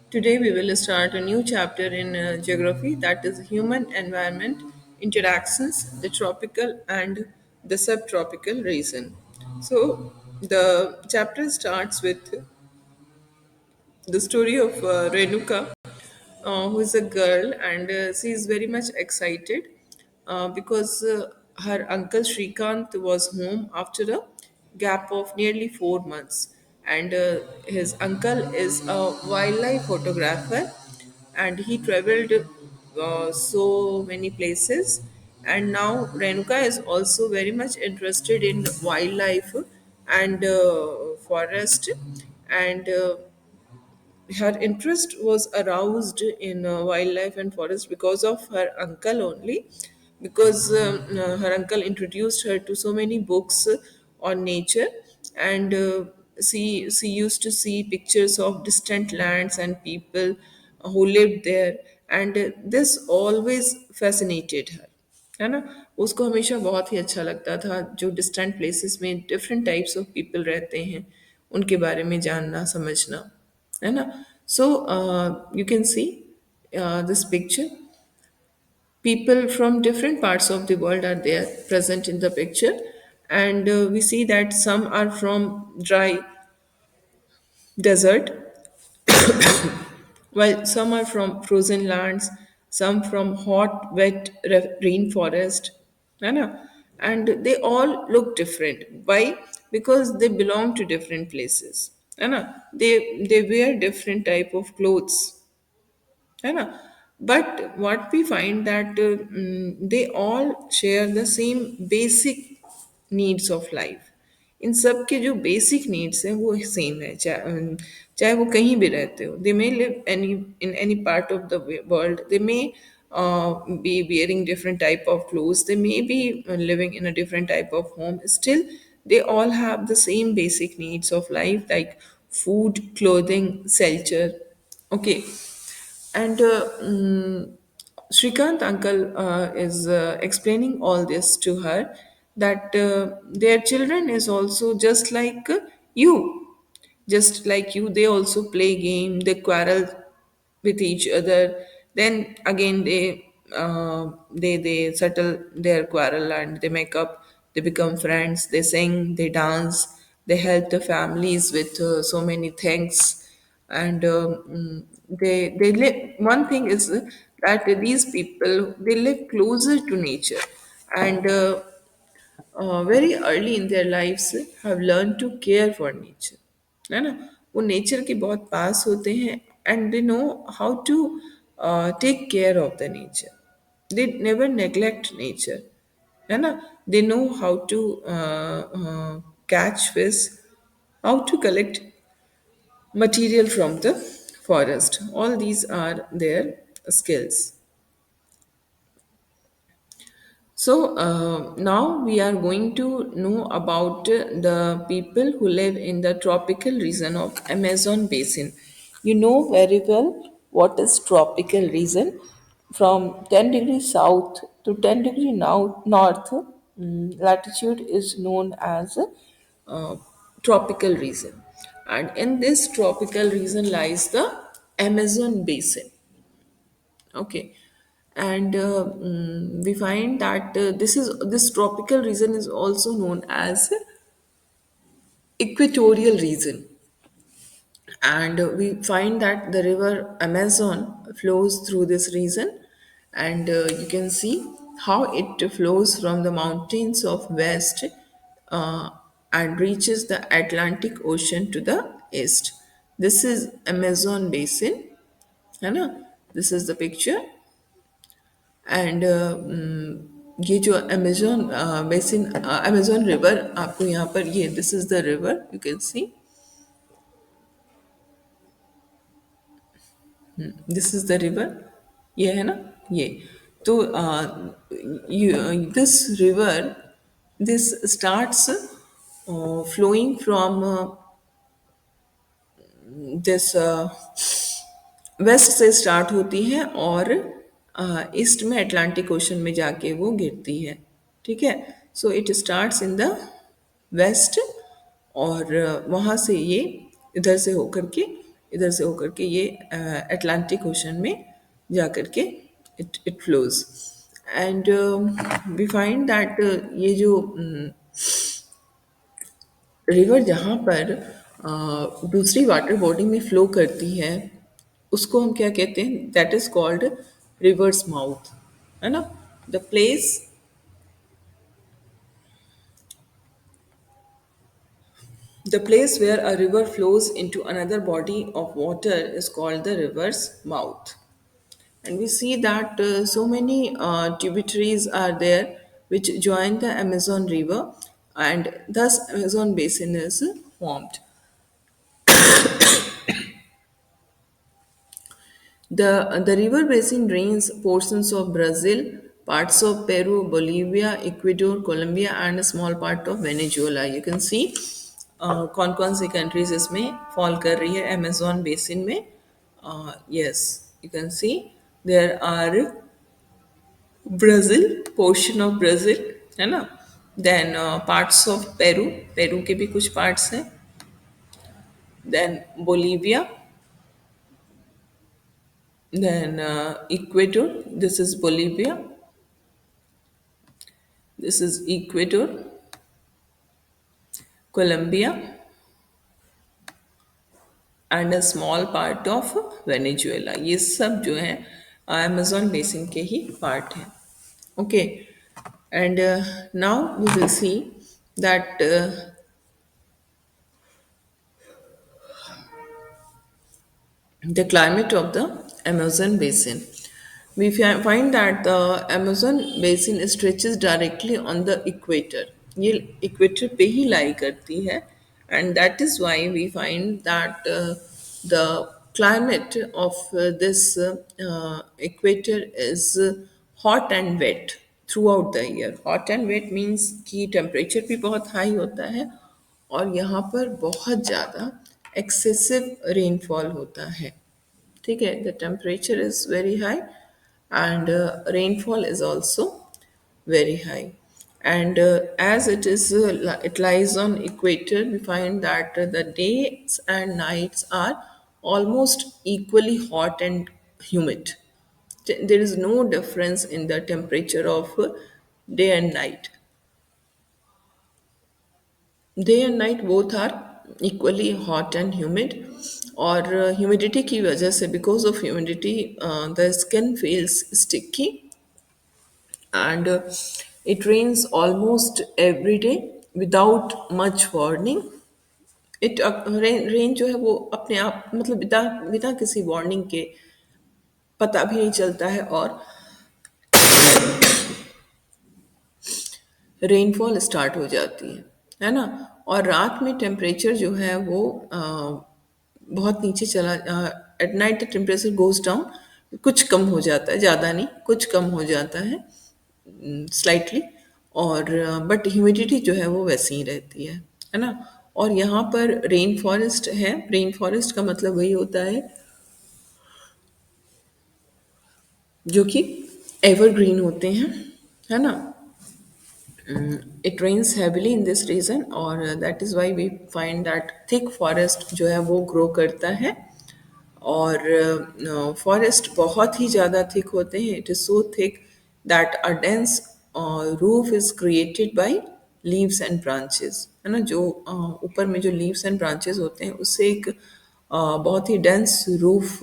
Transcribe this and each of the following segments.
Today we will start a new chapter in geography, that is human environment interactions, the tropical and the subtropical region. So the chapter starts with the story of Renuka, who is a girl, and she is very much excited because her uncle Shrikant was home after a gap of nearly 4 months, and his uncle is a wildlife photographer, and he traveled so many places. And now Renuka is also very much interested in wildlife and forest, and her interest was aroused in wildlife and forest because of her uncle only, because her uncle introduced her to so many books on nature, and she used to see pictures of distant lands and people who lived there, and this always fascinated her, है ना। उसको हमेशा बहुत ही अच्छा लगता था जो distant places में डिफरेंट टाइप्स ऑफ पीपल रहते हैं उनके बारे में जानना समझना, है ना। So you can see this picture, people from different parts of the world are there present in the picture, and we see that some are from dry desert, while some are from frozen lands, some from hot, wet rainforest, है ना? And they all look different. Why? Because they belong to different places, है ना? They wear different type of clothes, है ना। But what we find that they all share the same basic needs of life. इन सब के जो basic needs हैं वो सेम है, चाहे वो कहीं भी रहते हो, they may live any in any part of the world, they may be wearing different type of clothes, they may be living in a different type of home, still they all have the same basic needs of life like food, clothing, shelter. Okay, and Shrikant uncle is explaining all this to her, that their children is also just like you, just like you. They also play game, they quarrel with each other. Then again they settle their quarrel and they make up. They become friends. They sing, they dance, they help the families with so many things, and they live. One thing is that these people they live closer to nature, and very early in their lives have learned to care for nature, है ना। वो nature के बहुत पास होते हैं, and they know how to take care of the nature, they never neglect nature, है ना। They know how to catch fish, how to collect material from the forest. All these are their skills. So now we are going to know about the people who live in the tropical region of Amazon basin. You know very well what is tropical region. From 10 degrees south to 10 degree now north, latitude is known as tropical region. And in this tropical region lies the Amazon basin. Okay, and we find that this tropical region is also known as equatorial region, and we find that the river Amazon flows through this region, and you can see how it flows from the mountains of west uh, and reaches the Atlantic Ocean to the east. This is Amazon basin, है ना। This is the picture, and ये जो Amazon basin, Amazon river आपको यहाँ पर, ये this is the river, you can see this is the river, ये है ना, ये तो this river, this starts flowing from this west से स्टार्ट होती है और ईस्ट में अटलांटिक ओशन में जाके वो गिरती है, ठीक है। So it starts in the west, और वहाँ से ये इधर से होकर के इधर से होकर के ये अटलांटिक ओशन में जा कर के it flows. And we find that ये जो रिवर जहाँ पर दूसरी वाटर बॉडी में फ्लो करती है, उसको हम क्या कहते हैं? That is called reverse mouth, है ना? The place The place where a river flows into another body of water is called the river's mouth. And we see that so many tributaries are there which join the Amazon River, and thus Amazon basin is formed. The river basin drains portions of Brazil, parts of Peru, Bolivia, Ecuador, Colombia, and a small part of Venezuela. You can see कौन कौन सी countries इसमें fall कर रही है Amazon basin में. Yes, you can see there are Brazil, portion of Brazil, है ना? Then parts of Peru, Peru के भी कुछ पार्ट्स हैं. Then Bolivia, then Ecuador, this is Bolivia, this is Ecuador, Colombia, and a small part of Venezuela. ये सब जो हैं अमेजोन बेसिन के ही पार्ट हैं. Okay, and now we will see that the climate of the Amazon basin. We find that the Amazon basin stretches directly on the equator. ये equator पे ही lie करती है, and that is why we find that the climate of this equator is hot and wet throughout the year. Hot and wet means कि temperature भी बहुत high होता है और यहाँ पर बहुत ज़्यादा एक्सेसिव रेनफॉल होता है. ठीक है, the temperature is very high and rainfall is also very high. And as it lies on equator, we find that the days and nights are almost equally hot and humid. There is no difference in the temperature of day and night. Day and night both are equally hot and humid. और humidity की वजह से, because of humidity, the skin feels sticky and it rains almost every day without much warning. It rain जो है वो अपने आप, मतलब बिना बिना किसी वार्निंग के पता भी नहीं चलता है और रेनफॉल स्टार्ट हो जाती है ना? और रात में टेम्परेचर जो है वो बहुत नीचे चला, at night the temperature goes down, कुछ कम हो जाता है, ज़्यादा नहीं, कुछ कम हो जाता है स्लाइटली. और बट ह्यूमिडिटी जो है वो वैसी ही रहती है ना? और यहाँ पर रेन फॉरेस्ट है. रेन फॉरेस्ट का मतलब वही होता है जो कि एवरग्रीन होते हैं, है ना? It rains heavily in this region, और that is why we find that thick forest जो है वो grow करता है. और फॉरेस्ट बहुत ही ज़्यादा थिक होते हैं. It is so thick that a dense roof is created by leaves and branches, है ना? जो ऊपर में जो लीव्स एंड ब्रांचेस होते हैं उससे एक बहुत ही डेंस रूफ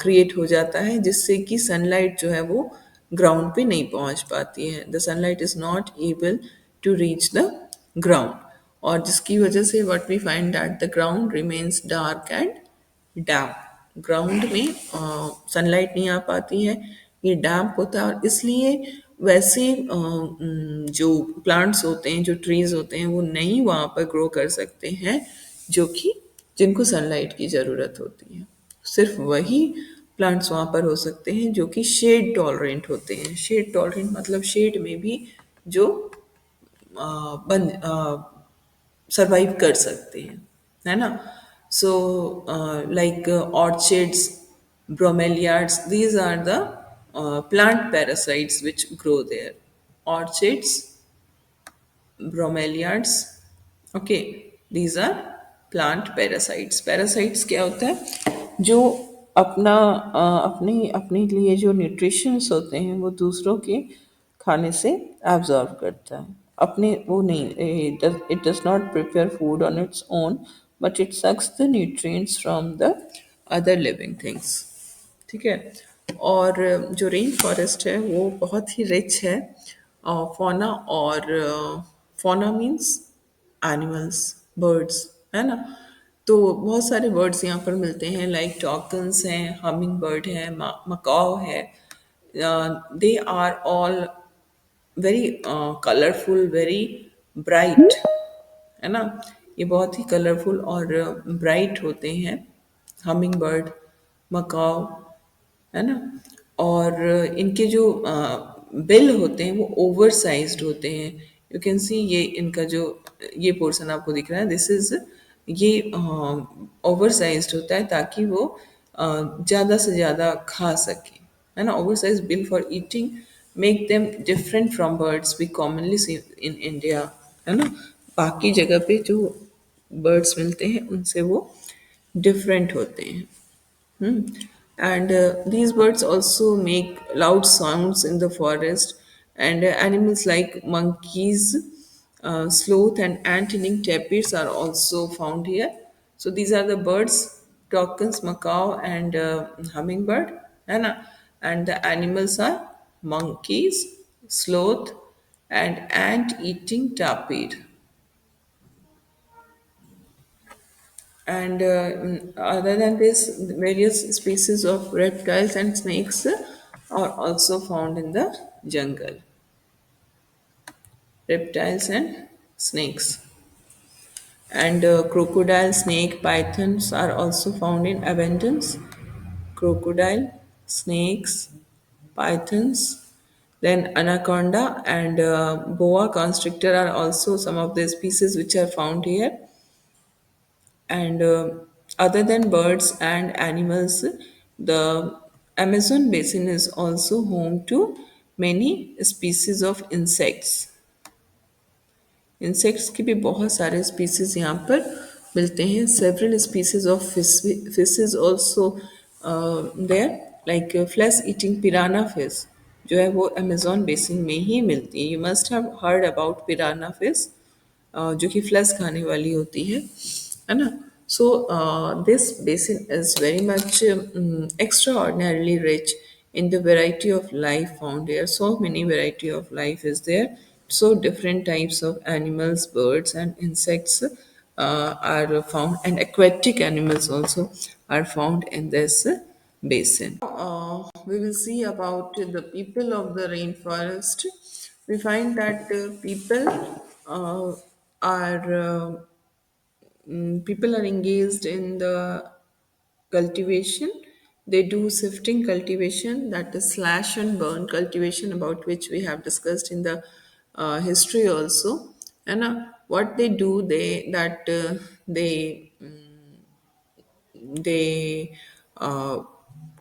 क्रिएट हो जाता है, जिससे कि सनलाइट जो है वो ग्राउंड पे नहीं पहुंच पाती है. The sunlight is not able to reach the ground, और जिसकी वजह से what we find that the ground remains dark and damp. Ground में सनलाइट नहीं आ पाती है, ये डैम्प होता है. और इसलिए वैसे जो प्लांट्स होते हैं, जो ट्रीज होते हैं, वो नहीं वहाँ पर ग्रो कर सकते हैं जो कि जिनको सनलाइट की ज़रूरत होती है. सिर्फ वही प्लांट्स वहाँ पर हो सकते हैं जो कि शेड टॉलरेंट होते हैं. शेड टॉलरेंट मतलब शेड में भी जो बन सरवाइव कर सकते हैं, है ना? So like orchids, bromeliads, these are the plant parasites which grow there. Orchids, bromeliads, okay, these are plant parasites. Parasites क्या होता है? जो अपना अपने अपने लिए जो न्यूट्रिशंस होते हैं वो दूसरों के खाने से एब्जॉर्ब करता है। अपने वो नहीं, it does not prepare food on its own, but it sucks the nutrients from the other living things. ठीक है। और जो रेन फॉरेस्ट है वो बहुत ही रिच है फौना और फौना मीन्स एनिमल्स, बर्ड्स, है ना। तो बहुत सारे बर्ड्स यहाँ पर मिलते हैं, लाइक टॉकन्स हैं, हमिंग बर्ड है, मकाओ है। They are all very colourful, very bright, है ना। ये बहुत ही कलरफुल और ब्राइट होते हैं, हमिंग बर्ड, मकाओ, है ना। और इनके जो बिल होते हैं वो ओवर साइज्ड होते हैं। यू कैन सी ये इनका जो ये पोर्शन आपको दिख रहा है, दिस इज ये ओवर साइज्ड होता है ताकि वो ज़्यादा से ज़्यादा खा सके, है ना। Over size bill for eating make them different from birds we commonly see in India, है ना। बाकी जगह पे जो बर्ड्स मिलते हैं उनसे वो डिफरेंट होते हैं। Hmm. And these birds also make loud sounds in the forest, and animals like monkeys, sloth, and ant-eating tapirs are also found here. So these are the birds: toucans, macaw, and hummingbird. है ना? And the animals are monkeys, sloth, and ant-eating tapir. And other than this, various species of reptiles and snakes are also found in the jungle. Reptiles and snakes. And crocodile, snake, pythons are also found in abundance. Crocodile, snakes, pythons, then anaconda and boa constrictor are also some of the species which are found here. And other than birds and animals, the Amazon basin is also home to many species of insects. Insects के भी बहुत सारे species यहाँ पर मिलते हैं। Several species of fishes also there, like flesh eating piranha fish जो है वो अमेजोन बेसिन में ही मिलती है। You must have heard about piranha fish, जो कि फ्लैश खाने वाली होती है ना। So this basin is very much extraordinarily rich in the variety of life found there. So many variety of life is there. So different types of animals, birds, and insects are found, and aquatic animals also are found in this basin. We will see about the people of the rainforest. We find that people are people are engaged in the cultivation. They do sifting cultivation, that is slash and burn cultivation, about which we have discussed in the history also. And what they do, they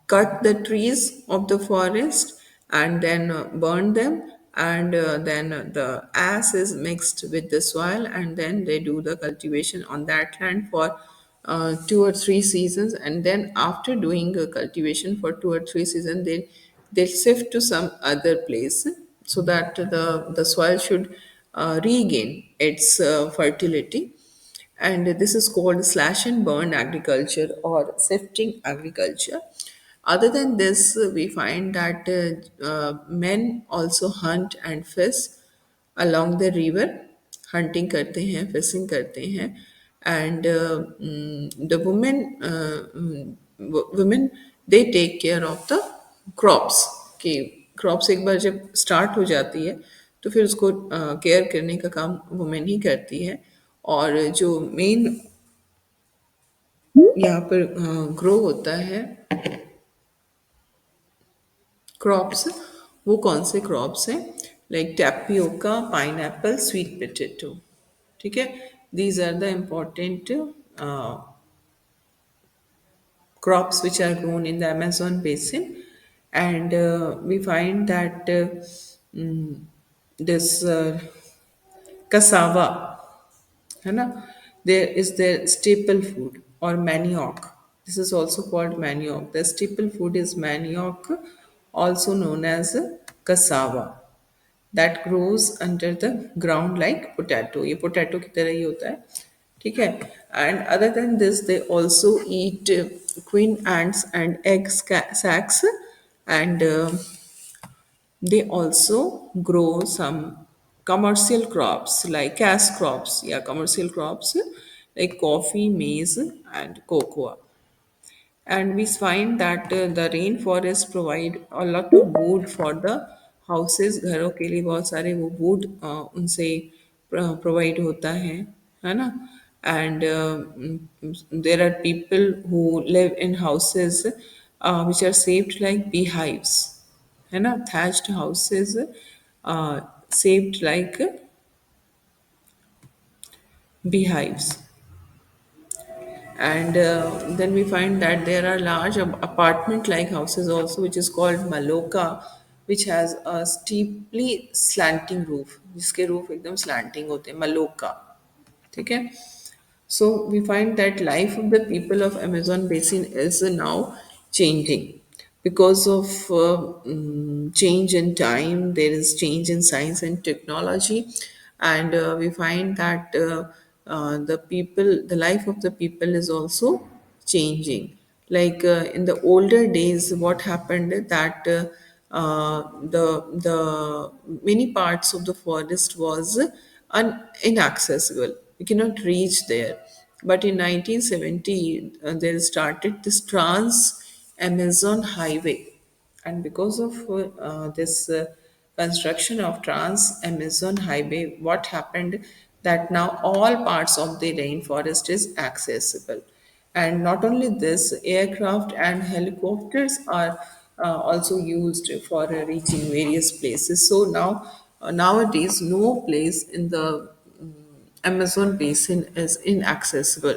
cut the trees of the forest and then burn them, and then the ash is mixed with the soil, and then they do the cultivation on that land for 2 or 3 seasons. And then after doing a cultivation for 2 or 3 seasons, they shift to some other place so that the soil should regain its fertility. And this is called slash and burn agriculture or sifting agriculture. Other than this, we find that men also hunt and fish along the river. Hunting करते हैं, fishing करते हैं, and the women they take care of the crops. कि crops एक बार जब start हो जाती है तो फिर उसको केयर करने का काम वुमेन ही करती है। और जो मेन यहाँ पर ग्रो होता है क्रॉप्स, वो कौन से क्रॉप्स हैं? Like tapioca, pineapple, sweet potato. ठीक है, these are the important crops which are grown in the Amazon basin. And we find that this cassava, है ना, There is their staple food or manioc. This is also called manioc. The staple food is manioc, also known as cassava, that grows under the ground like potato. ये potato की तरह ही होता है, ठीक है. And other than this, they also eat queen ants and sacs, and they also grow some commercial crops like cash crops, yeah, commercial crops like coffee, maize, and cocoa. And we find that the rainforest provide a lot of wood for the houses. घरों के लिए बहुत सारे वो wood उनसे provide होता है ना. And there are people who live in houses which are shaped like beehives, है ना, thatched houses uh, shaped like beehives. And then we find that there are large apartment like houses also, which is called maloka, which has a steeply slanting roof, जिसके roof एकदम slanting होते हैं, maloka, ठीक है. So we find that life of the people of Amazon basin is now changing because of change in time. There is change in science and technology, and we find that the life of the people is also changing. Like in the older days, what happened that the many parts of the forest was inaccessible. We cannot reach there. But in 1970, there started this Trans Amazon Highway, and because of this construction of Trans Amazon Highway, what happened that now all parts of the rainforest is accessible. And not only this, aircraft and helicopters are also used for reaching various places. So now, nowadays, no place in the Amazon basin is inaccessible.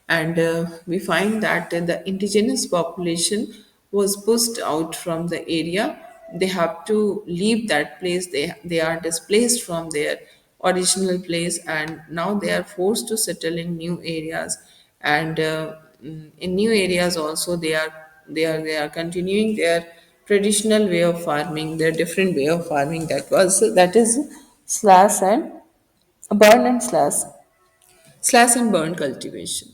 And we find that the indigenous population was pushed out from the area. They have to leave that place. They are displaced from their original place, and now they are forced to settle in new areas. And in new areas also, they are continuing their traditional way of farming, their different way of farming, that is slash and burn and slash and burn cultivation.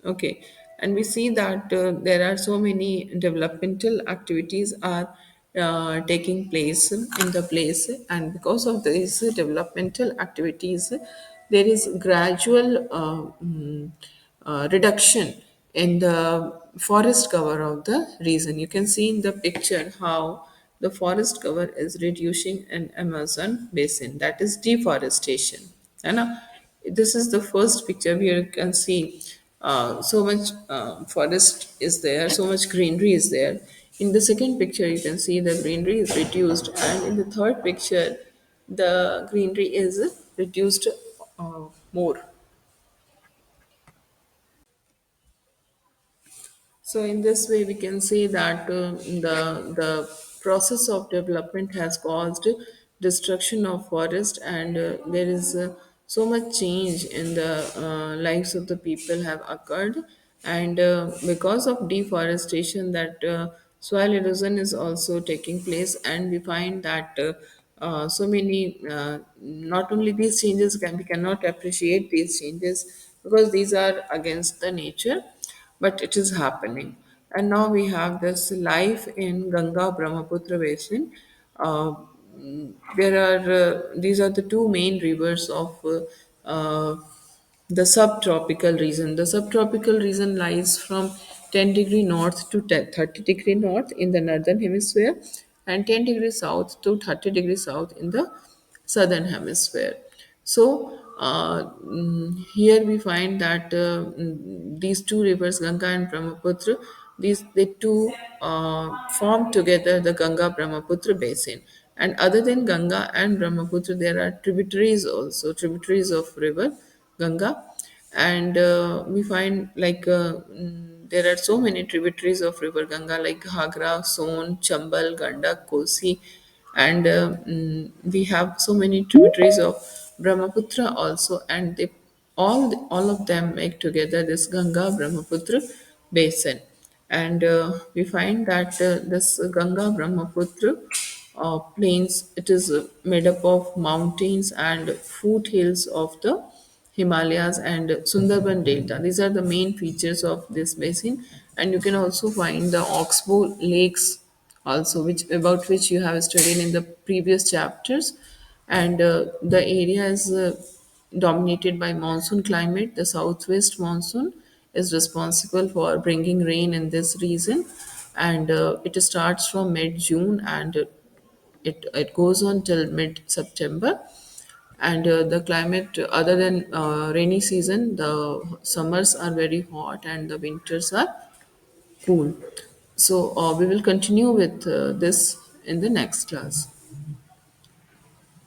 Okay, and we see that there are so many developmental activities are taking place in the place, and because of these developmental activities, there is gradual reduction in the forest cover of the region. You can see in the picture how the forest cover is reducing in Amazon basin. That is deforestation. है ना? This is the first picture where you can see so much forest is there, so much greenery is there. In the second picture, you can see the greenery is reduced, and in the third picture, the greenery is reduced more. So in this way, we can say that the process of development has caused destruction of forest, and there is so much change in the lives of the people have occurred, and because of deforestation, that soil erosion is also taking place, and we find that. So many not only these changes can we cannot appreciate these changes because these are against the nature, but it is happening. And now we have this life in Ganga Brahmaputra basin. Uh, there are these are the two main rivers of the subtropical region. The subtropical region lies from 10-degree north to 30-degree north in the northern hemisphere, and 10-degree south to 30-degree south in the southern hemisphere. So here we find that these two rivers, Ganga and Brahmaputra, these the two form together the Ganga Brahmaputra basin. And other than Ganga and Brahmaputra, there are tributaries also, tributaries of river Ganga, and we find like there are so many tributaries of river Ganga like Ghagra, Son, Chambal, Gandak, Kosi, and we have so many tributaries of Brahmaputra also, and they all of them make together this Ganga Brahmaputra basin. And we find that this Ganga Brahmaputra plains, it is made up of mountains and foothills of the Himalayas and Sundarban Delta. These are the main features of this basin, and you can also find the Oxbow Lakes also, which about which you have studied in the previous chapters. And the area is dominated by monsoon climate. The southwest monsoon is responsible for bringing rain in this region, and it starts from mid June and it goes on till mid September. And the climate, other than rainy season, the summers are very hot and the winters are cool. So we will continue with this in the next class.